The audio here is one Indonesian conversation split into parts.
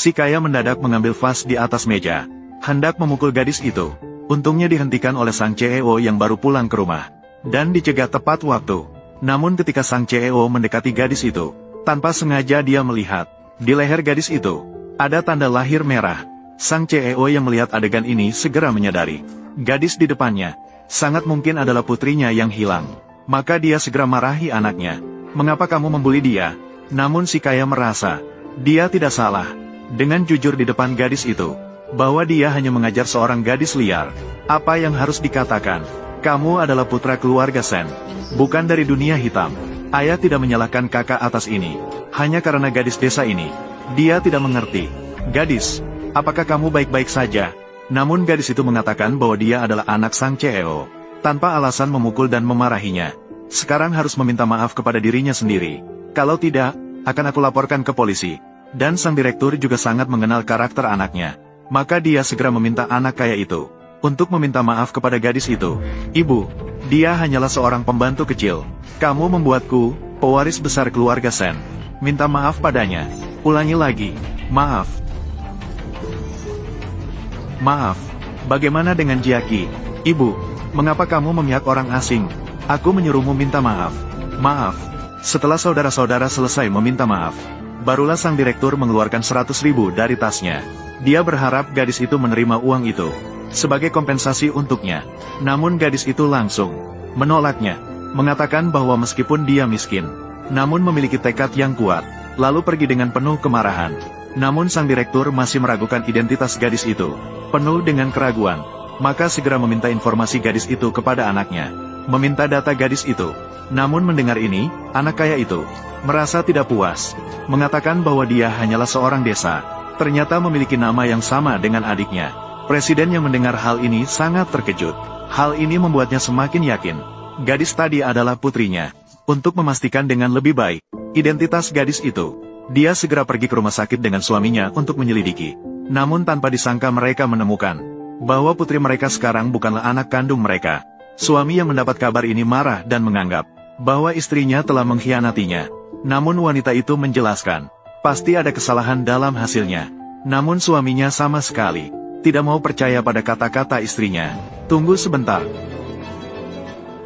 Si kaya mendadak mengambil vas di atas meja, hendak memukul gadis itu. Untungnya dihentikan oleh sang CEO yang baru pulang ke rumah, dan dicegat tepat waktu. Namun ketika sang CEO mendekati gadis itu, tanpa sengaja dia melihat, di leher gadis itu, ada tanda lahir merah. Sang CEO yang melihat adegan ini segera menyadari, gadis di depannya, sangat mungkin adalah putrinya yang hilang. Maka dia segera marahi anaknya. Mengapa kamu membuli dia? Namun si kaya merasa, dia tidak salah. Dengan jujur di depan gadis itu, bahwa dia hanya mengajar seorang gadis liar. Apa yang harus dikatakan? Kamu adalah putra keluarga Sen, bukan dari dunia hitam. Ayah tidak menyalahkan kakak atas ini, hanya karena gadis desa ini. Dia tidak mengerti. Gadis, apakah kamu baik-baik saja? Namun gadis itu mengatakan bahwa dia adalah anak sang CEO, tanpa alasan memukul dan memarahinya. Sekarang harus meminta maaf kepada dirinya sendiri. Kalau tidak, akan aku laporkan ke polisi. Dan sang direktur juga sangat mengenal karakter anaknya. Maka dia segera meminta anak kaya itu untuk meminta maaf kepada gadis itu. Ibu, dia hanyalah seorang pembantu kecil. Kamu membuatku pewaris besar keluarga Sen. Minta maaf padanya. Ulangi lagi. Maaf. Maaf. Bagaimana dengan Jiaki? Ibu, mengapa kamu memihak orang asing? Aku menyuruhmu minta maaf. Maaf. Setelah saudara-saudara selesai meminta maaf, barulah sang direktur mengeluarkan 100.000 dari tasnya. Dia berharap gadis itu menerima uang itu sebagai kompensasi untuknya. Namun gadis itu langsung menolaknya, mengatakan bahwa meskipun dia miskin, namun memiliki tekad yang kuat, lalu pergi dengan penuh kemarahan. Namun sang direktur masih meragukan identitas gadis itu. Penuh dengan keraguan, maka segera meminta informasi gadis itu kepada anaknya, meminta data gadis itu. Namun mendengar ini, anak kaya itu merasa tidak puas, mengatakan bahwa dia hanyalah seorang desa, ternyata memiliki nama yang sama dengan adiknya. Presiden yang mendengar hal ini sangat terkejut. Hal ini membuatnya semakin yakin, gadis tadi adalah putrinya. Untuk memastikan dengan lebih baik identitas gadis itu, dia segera pergi ke rumah sakit dengan suaminya untuk menyelidiki. Namun tanpa disangka mereka menemukan bahwa putri mereka sekarang bukanlah anak kandung mereka. Suami yang mendapat kabar ini marah dan menganggap bahwa istrinya telah mengkhianatinya. Namun wanita itu menjelaskan, pasti ada kesalahan dalam hasilnya. Namun suaminya sama sekali tidak mau percaya pada kata-kata istrinya. Tunggu sebentar.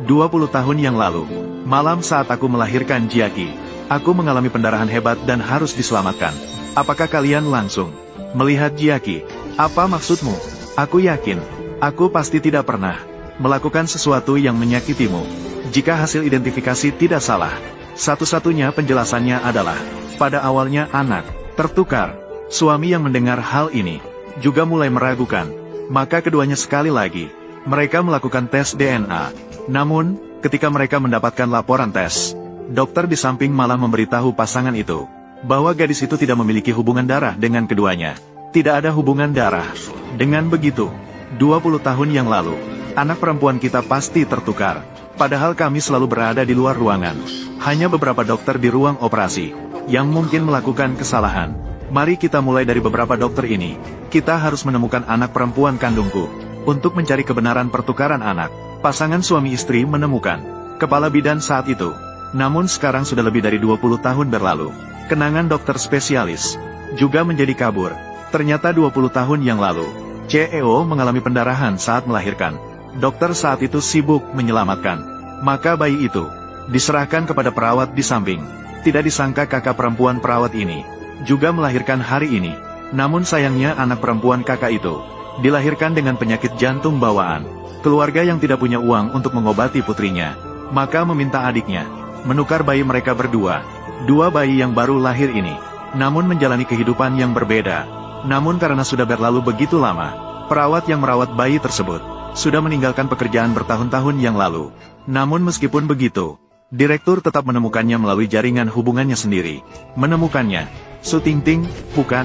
20 tahun yang lalu, malam saat aku melahirkan Jiaki, aku mengalami pendarahan hebat dan harus diselamatkan. Apakah kalian langsung melihat Jiaki? Apa maksudmu? Aku yakin, aku pasti tidak pernah melakukan sesuatu yang menyakitimu. Jika hasil identifikasi tidak salah, satu-satunya penjelasannya adalah, pada awalnya anak tertukar. Suami yang mendengar hal ini juga mulai meragukan. Maka keduanya sekali lagi, mereka melakukan tes DNA. Namun, ketika mereka mendapatkan laporan tes, dokter di samping malah memberitahu pasangan itu bahwa gadis itu tidak memiliki hubungan darah dengan keduanya. Tidak ada hubungan darah. Dengan begitu, 20 tahun yang lalu, anak perempuan kita pasti tertukar. Padahal kami selalu berada di luar ruangan. Hanya beberapa dokter di ruang operasi yang mungkin melakukan kesalahan. Mari kita mulai dari beberapa dokter ini. Kita harus menemukan anak perempuan kandungku. Untuk mencari kebenaran pertukaran anak, pasangan suami istri menemukan kepala bidan saat itu. Namun sekarang sudah lebih dari 20 tahun berlalu. Kenangan dokter spesialis juga menjadi kabur. Ternyata 20 tahun yang lalu, CEO mengalami pendarahan saat melahirkan. Dokter saat itu sibuk menyelamatkan. Maka bayi itu diserahkan kepada perawat di samping. Tidak disangka kakak perempuan perawat ini juga melahirkan hari ini. Namun sayangnya anak perempuan kakak itu dilahirkan dengan penyakit jantung bawaan. Keluarga yang tidak punya uang untuk mengobati putrinya, maka meminta adiknya menukar bayi mereka berdua. Dua bayi yang baru lahir ini, namun menjalani kehidupan yang berbeda. Namun karena sudah berlalu begitu lama, perawat yang merawat bayi tersebut sudah meninggalkan pekerjaan bertahun-tahun yang lalu. Namun meskipun begitu, direktur tetap menemukannya melalui jaringan hubungannya sendiri. Menemukannya. Su Tingting, bukan?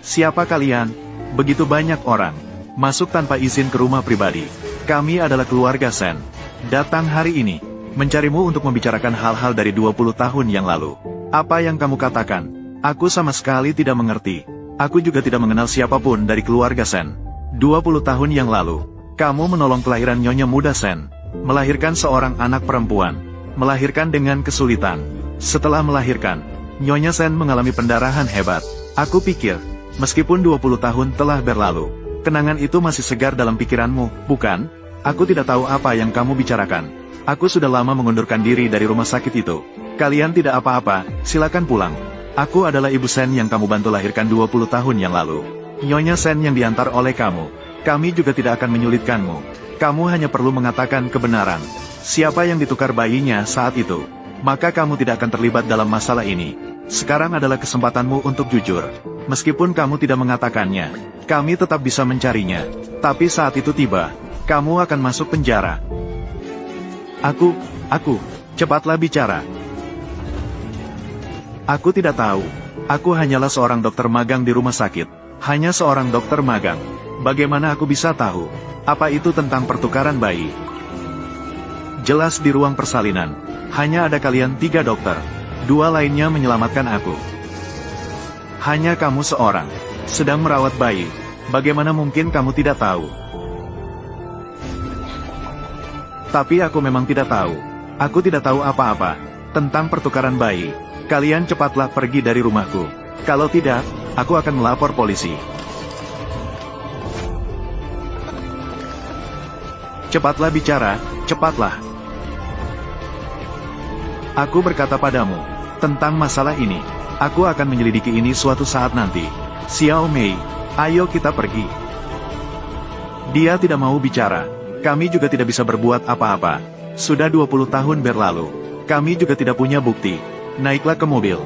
Siapa kalian? Begitu banyak orang masuk tanpa izin ke rumah pribadi. Kami adalah keluarga Sen. Datang hari ini mencarimu untuk membicarakan hal-hal dari 20 tahun yang lalu. Apa yang kamu katakan? Aku sama sekali tidak mengerti. Aku juga tidak mengenal siapapun dari keluarga Sen. 20 tahun yang lalu, kamu menolong kelahiran Nyonya Muda Sen. Melahirkan seorang anak perempuan. Melahirkan dengan kesulitan. Setelah melahirkan, Nyonya Sen mengalami pendarahan hebat. Aku pikir, meskipun 20 tahun telah berlalu, kenangan itu masih segar dalam pikiranmu, bukan? Aku tidak tahu apa yang kamu bicarakan. Aku sudah lama mengundurkan diri dari rumah sakit itu. Kalian tidak apa-apa, silakan pulang. Aku adalah Ibu Sen yang kamu bantu lahirkan 20 tahun yang lalu. Nyonya Sen yang diantar oleh kamu. Kami juga tidak akan menyulitkanmu. Kamu hanya perlu mengatakan kebenaran. Siapa yang ditukar bayinya saat itu? Maka kamu tidak akan terlibat dalam masalah ini. Sekarang adalah kesempatanmu untuk jujur. Meskipun kamu tidak mengatakannya, kami tetap bisa mencarinya. Tapi saat itu tiba, kamu akan masuk penjara. Aku, cepatlah bicara. Aku tidak tahu. Aku hanyalah seorang dokter magang di rumah sakit. Hanya seorang dokter magang. Bagaimana aku bisa tahu? Apa itu tentang pertukaran bayi? Jelas di ruang persalinan. Hanya ada kalian 3 dokter. 2 lainnya menyelamatkan aku. Hanya kamu seorang. Sedang merawat bayi. Bagaimana mungkin kamu tidak tahu? Tapi aku memang tidak tahu. Aku tidak tahu apa-apa tentang pertukaran bayi. Kalian cepatlah pergi dari rumahku. Kalau tidak, aku akan melapor polisi. Cepatlah bicara, cepatlah. Aku berkata padamu, tentang masalah ini, aku akan menyelidiki ini suatu saat nanti. Xiao Mei, ayo kita pergi. Dia tidak mau bicara. Kami juga tidak bisa berbuat apa-apa. Sudah 20 tahun berlalu. Kami juga tidak punya bukti. Naiklah ke mobil.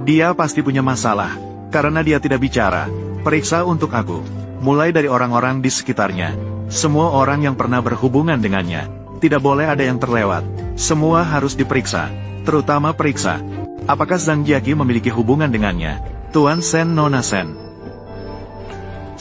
Dia pasti punya masalah. Karena dia tidak bicara. Periksa untuk aku. Mulai dari orang-orang di sekitarnya. Semua orang yang pernah berhubungan dengannya. Tidak boleh ada yang terlewat. Semua harus diperiksa. Terutama periksa. Apakah Zhang Jiaqi memiliki hubungan dengannya? Tuan Sen, Nona Sen.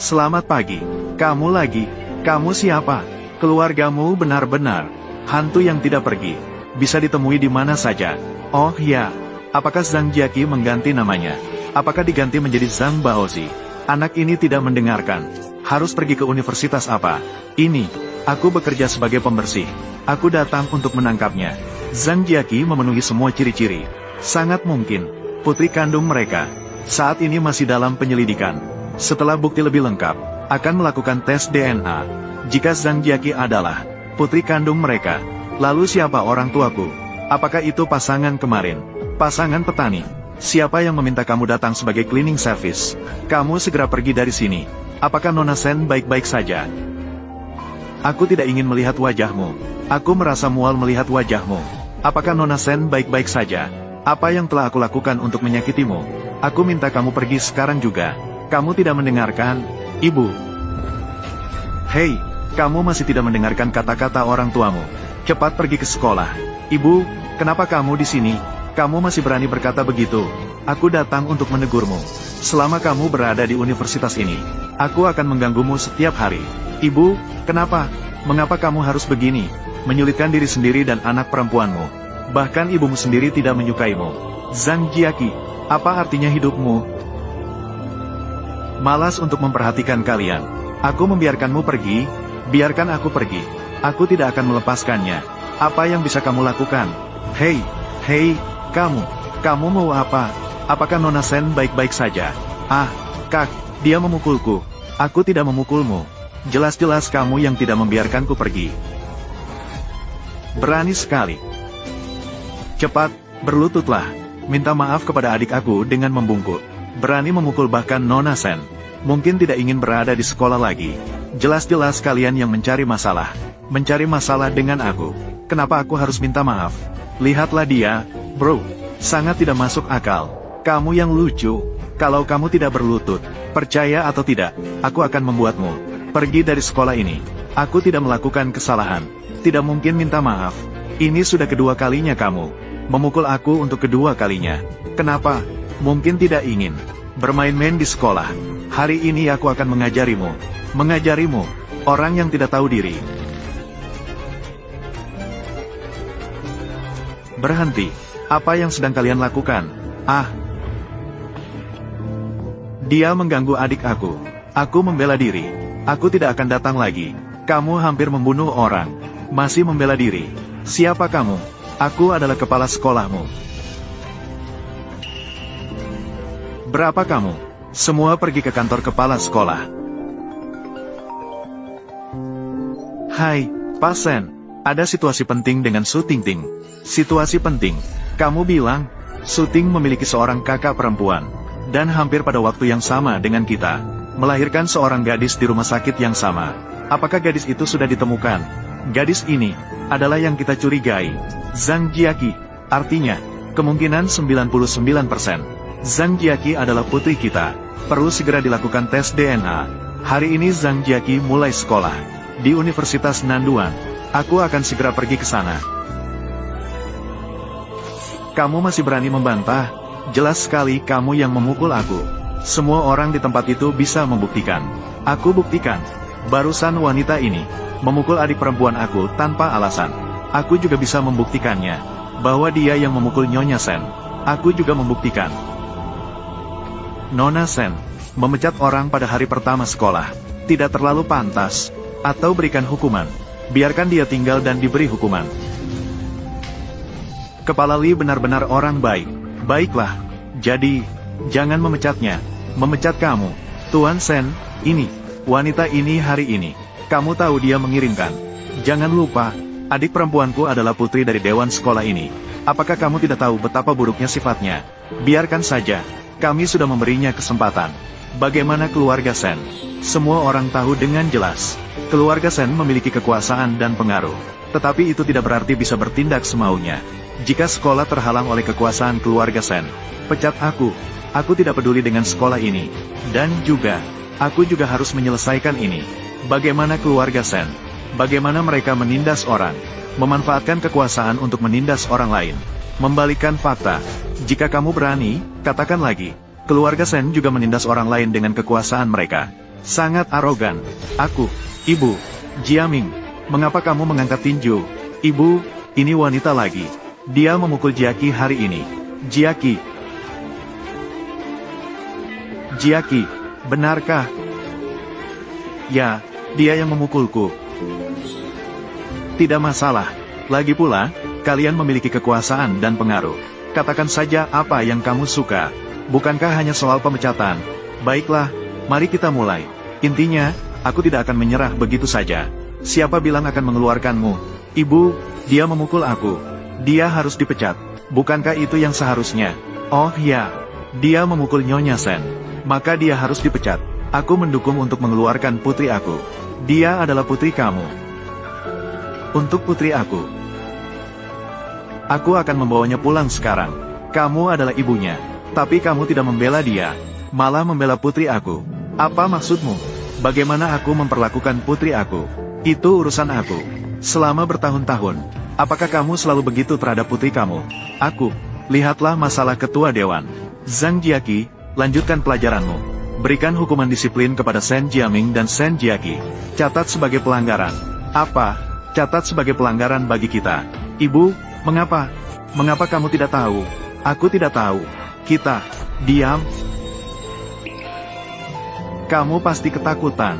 Selamat pagi. Kamu lagi. Kamu siapa? Keluargamu benar-benar hantu yang tidak pergi. Bisa ditemui di mana saja. Oh ya. Apakah Zhang Jiaqi mengganti namanya? Apakah diganti menjadi Zhang Baozi? Anak ini tidak mendengarkan. Harus pergi ke universitas apa? Ini. Aku bekerja sebagai pembersih. Aku datang untuk menangkapnya. Zhang Jiaqi memenuhi semua ciri-ciri. Sangat mungkin. Putri kandung mereka. Saat ini masih dalam penyelidikan. Setelah bukti lebih lengkap, akan melakukan tes DNA. Jika Zhang Jiaqi adalah putri kandung mereka, lalu siapa orang tuaku? Apakah itu pasangan kemarin? Pasangan petani? Siapa yang meminta kamu datang sebagai cleaning service? Kamu segera pergi dari sini. Apakah Nona Sen baik-baik saja? Aku tidak ingin melihat wajahmu. Aku merasa mual melihat wajahmu. Apakah Nona Sen baik-baik saja? Apa yang telah aku lakukan untuk menyakitimu? Aku minta kamu pergi sekarang juga. Kamu tidak mendengarkan, Ibu. Hei, kamu masih tidak mendengarkan kata-kata orang tuamu. Cepat pergi ke sekolah. Ibu, kenapa kamu di sini? Kamu masih berani berkata begitu? Aku datang untuk menegurmu. Selama kamu berada di universitas ini, aku akan mengganggumu setiap hari. Ibu, kenapa? Mengapa kamu harus begini? Menyulitkan diri sendiri dan anak perempuanmu. Bahkan ibumu sendiri tidak menyukaimu. Zhang Jiaqi, apa artinya hidupmu? Malas untuk memperhatikan kalian. Aku membiarkanmu pergi, biarkan aku pergi. Aku tidak akan melepaskannya. Apa yang bisa kamu lakukan? Hei, kamu mau apa? Apakah Nona Sen baik-baik saja? Ah, Kak, dia memukulku. Aku tidak memukulmu. Jelas-jelas kamu yang tidak membiarkanku pergi. Berani sekali. Cepat, berlututlah. Minta maaf kepada adik aku dengan membungkuk. Berani memukul bahkan Nona Sen. Mungkin tidak ingin berada di sekolah lagi. Jelas-jelas kalian yang mencari masalah. Mencari masalah dengan aku. Kenapa aku harus minta maaf? Lihatlah dia, bro. Sangat tidak masuk akal. Kamu yang lucu. Kalau kamu tidak berlutut, percaya atau tidak, aku akan membuatmu pergi dari sekolah ini. Aku tidak melakukan kesalahan. Tidak mungkin minta maaf. Ini sudah kedua kalinya kamu memukul aku untuk kedua kalinya. Kenapa? Mungkin tidak ingin bermain-main di sekolah. Hari ini aku akan mengajarimu. Mengajarimu, orang yang tidak tahu diri. Berhenti. Apa yang sedang kalian lakukan? Ah. Dia mengganggu adik aku. Aku membela diri. Aku tidak akan datang lagi. Kamu hampir membunuh orang. Masih membela diri. Siapa kamu? Aku adalah kepala sekolahmu. Berapa kamu? Semua pergi ke kantor kepala sekolah. Hai, Pak Sen. Ada situasi penting dengan Su Tingting. Situasi penting. Kamu bilang, Su Ting memiliki seorang kakak perempuan. Dan hampir pada waktu yang sama dengan kita. Melahirkan seorang gadis di rumah sakit yang sama. Apakah gadis itu sudah ditemukan? Gadis ini adalah yang kita curigai. Zhang Jiaqi. Artinya, kemungkinan 99%. Zhang Jiaqi adalah putri kita. Perlu segera dilakukan tes DNA. Hari ini Zhang Jiaqi mulai sekolah di Universitas Nanduan. Aku akan segera pergi ke sana. Kamu masih berani membantah? Jelas sekali kamu yang memukul aku. Semua orang di tempat itu bisa membuktikan. Aku buktikan. Barusan wanita ini memukul adik perempuan aku tanpa alasan. Aku juga bisa membuktikannya. Bahwa dia yang memukul Nyonya Sen. Aku juga membuktikan. Nona Sen, memecat orang pada hari pertama sekolah, tidak terlalu pantas. Atau berikan hukuman. Biarkan dia tinggal dan diberi hukuman. Kepala Li benar-benar orang baik. Baiklah. Jadi, jangan memecatnya. Memecat kamu. Tuan Sen, ini. Wanita ini hari ini. Kamu tahu dia mengirimkan. Jangan lupa, adik perempuanku adalah putri dari dewan sekolah ini. Apakah kamu tidak tahu betapa buruknya sifatnya? Biarkan saja. Kami sudah memberinya kesempatan. Bagaimana keluarga Sen? Semua orang tahu dengan jelas. Keluarga Sen memiliki kekuasaan dan pengaruh. Tetapi itu tidak berarti bisa bertindak semaunya. Jika sekolah terhalang oleh kekuasaan keluarga Sen, pecat aku. Aku tidak peduli dengan sekolah ini. Dan juga, aku juga harus menyelesaikan ini. Bagaimana keluarga Sen? Bagaimana mereka menindas orang? Memanfaatkan kekuasaan untuk menindas orang lain. Membalikkan fakta. Jika kamu berani, katakan lagi. Keluarga Sen juga menindas orang lain dengan kekuasaan mereka. Sangat arogan. Aku, Ibu, Jiaming, mengapa kamu mengangkat tinju? Ibu, ini wanita lagi. Dia memukul Jiaqi hari ini. Jiaqi. Jiaqi, benarkah? Ya, dia yang memukulku. Tidak masalah. Lagi pula, kalian memiliki kekuasaan dan pengaruh. Katakan saja apa yang kamu suka. Bukankah hanya soal pemecatan? Baiklah. Mari kita mulai. Intinya, aku tidak akan menyerah begitu saja. Siapa bilang akan mengeluarkanmu? Ibu, dia memukul aku. Dia harus dipecat. Bukankah itu yang seharusnya? Oh ya, dia memukul Nyonya Sen. Maka dia harus dipecat. Aku mendukung untuk mengeluarkan putri aku. Dia adalah putri kamu. Untuk putri aku. Aku akan membawanya pulang sekarang. Kamu adalah ibunya. Tapi kamu tidak membela dia. Malah membela putri aku. Apa maksudmu? Bagaimana aku memperlakukan putri aku? Itu urusan aku. Selama bertahun-tahun, apakah kamu selalu begitu terhadap putri kamu? Aku. Lihatlah masalah ketua dewan. Zhang Jiaqi, lanjutkan pelajaranmu. Berikan hukuman disiplin kepada Sen Jiaming dan Sen Jiaqi. Catat sebagai pelanggaran. Apa? Catat sebagai pelanggaran bagi kita. Ibu, mengapa? Mengapa kamu tidak tahu? Aku tidak tahu. Kita. Diam. Kamu pasti ketakutan.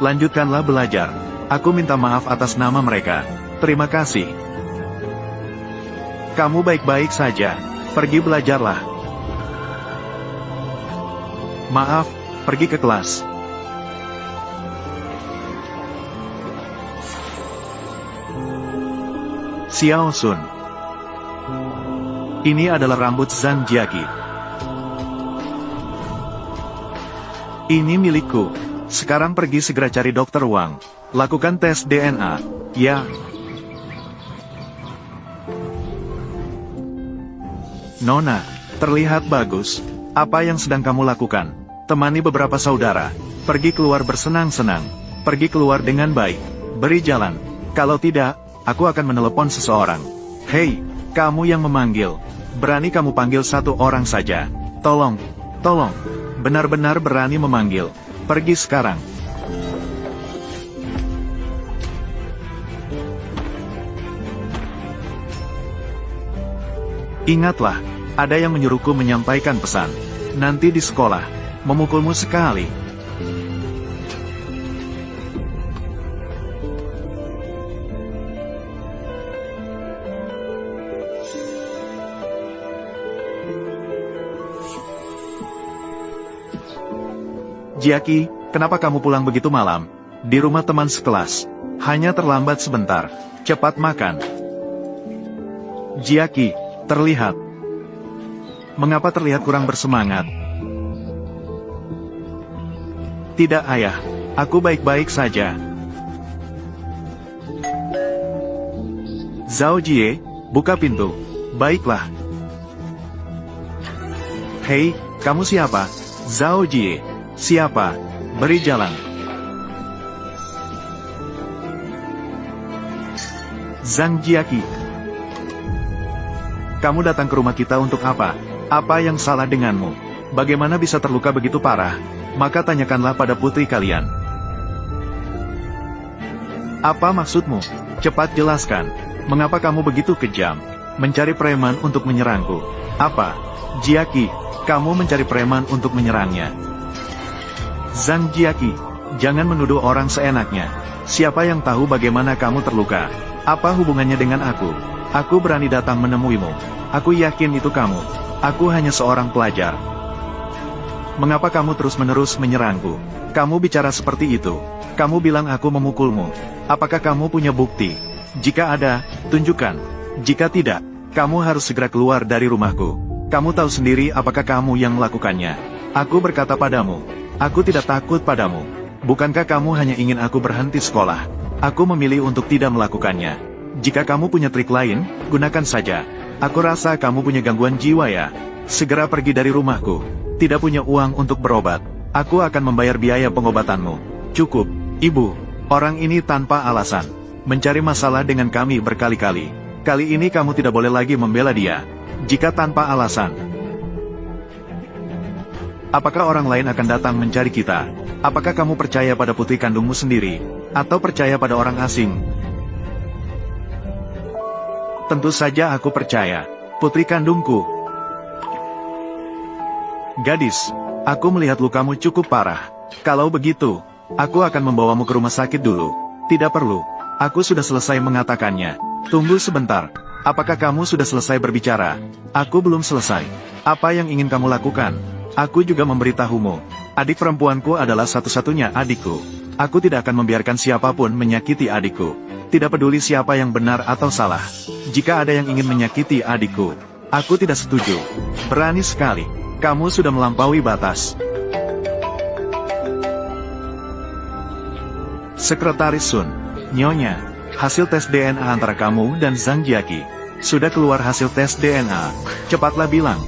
Lanjutkanlah belajar. Aku minta maaf atas nama mereka. Terima kasih. Kamu baik-baik saja. Pergi belajarlah. Maaf, pergi ke kelas. Xiao Sun. Ini adalah rambut Zhang Jiaqi. Ini milikku. Sekarang pergi segera cari Dokter Wang. Lakukan tes DNA. Ya. Nona, terlihat bagus. Apa yang sedang kamu lakukan? Temani beberapa saudara. Pergi keluar bersenang-senang. Pergi keluar dengan baik. Beri jalan. Kalau tidak, aku akan menelepon seseorang. Hei, kamu yang memanggil. Berani kamu panggil satu orang saja. Tolong. Tolong. Benar-benar berani memanggil. Pergi sekarang. Ingatlah, ada yang menyuruhku menyampaikan pesan. Nanti di sekolah, memukulmu sekali. Jiaki, kenapa kamu pulang begitu malam? Di rumah teman sekelas. Hanya terlambat sebentar. Cepat makan. Jiaki, terlihat. Mengapa terlihat kurang bersemangat? Tidak ayah, aku baik-baik saja. Zhao Jie, buka pintu. Baiklah. Hei, kamu siapa? Zhao Jie. Siapa? Beri jalan. Zhang Jiaki. Kamu datang ke rumah kita untuk apa? Apa yang salah denganmu? Bagaimana bisa terluka begitu parah? Maka tanyakanlah pada putri kalian. Apa maksudmu? Cepat jelaskan. Mengapa kamu begitu kejam? Mencari preman untuk menyerangku. Apa? Jiaki, kamu mencari preman untuk menyerangnya. Zhang Jiaki, jangan menuduh orang seenaknya. Siapa yang tahu bagaimana kamu terluka? Apa hubungannya dengan aku? Aku berani datang menemuimu. Aku yakin itu kamu. Aku hanya seorang pelajar. Mengapa kamu terus-menerus menyerangku? Kamu bicara seperti itu. Kamu bilang aku memukulmu. Apakah kamu punya bukti? Jika ada, tunjukkan. Jika tidak, kamu harus segera keluar dari rumahku. Kamu tahu sendiri apakah kamu yang melakukannya. Aku berkata padamu, aku tidak takut padamu. Bukankah kamu hanya ingin aku berhenti sekolah? Aku memilih untuk tidak melakukannya. Jika kamu punya trik lain, gunakan saja. Aku rasa kamu punya gangguan jiwa ya. Segera pergi dari rumahku. Tidak punya uang untuk berobat. Aku akan membayar biaya pengobatanmu. Cukup, ibu. Orang ini tanpa alasan. Mencari masalah dengan kami berkali-kali. Kali ini kamu tidak boleh lagi membela dia. Jika tanpa alasan. Apakah orang lain akan datang mencari kita? Apakah kamu percaya pada putri kandungmu sendiri? Atau percaya pada orang asing? Tentu saja aku percaya. Putri kandungku. Gadis, aku melihat lukamu cukup parah. Kalau begitu, aku akan membawamu ke rumah sakit dulu. Tidak perlu. Aku sudah selesai mengatakannya. Tunggu sebentar. Apakah kamu sudah selesai berbicara? Aku belum selesai. Apa yang ingin kamu lakukan? Aku juga memberitahumu. Adik perempuanku adalah satu-satunya adikku. Aku tidak akan membiarkan siapapun menyakiti adikku. Tidak peduli siapa yang benar atau salah. Jika ada yang ingin menyakiti adikku, aku tidak setuju. Berani sekali. Kamu sudah melampaui batas. Sekretaris Sun, Nyonya, hasil tes DNA antara kamu dan Zhang Jiaki. Sudah keluar hasil tes DNA. Cepatlah bilang.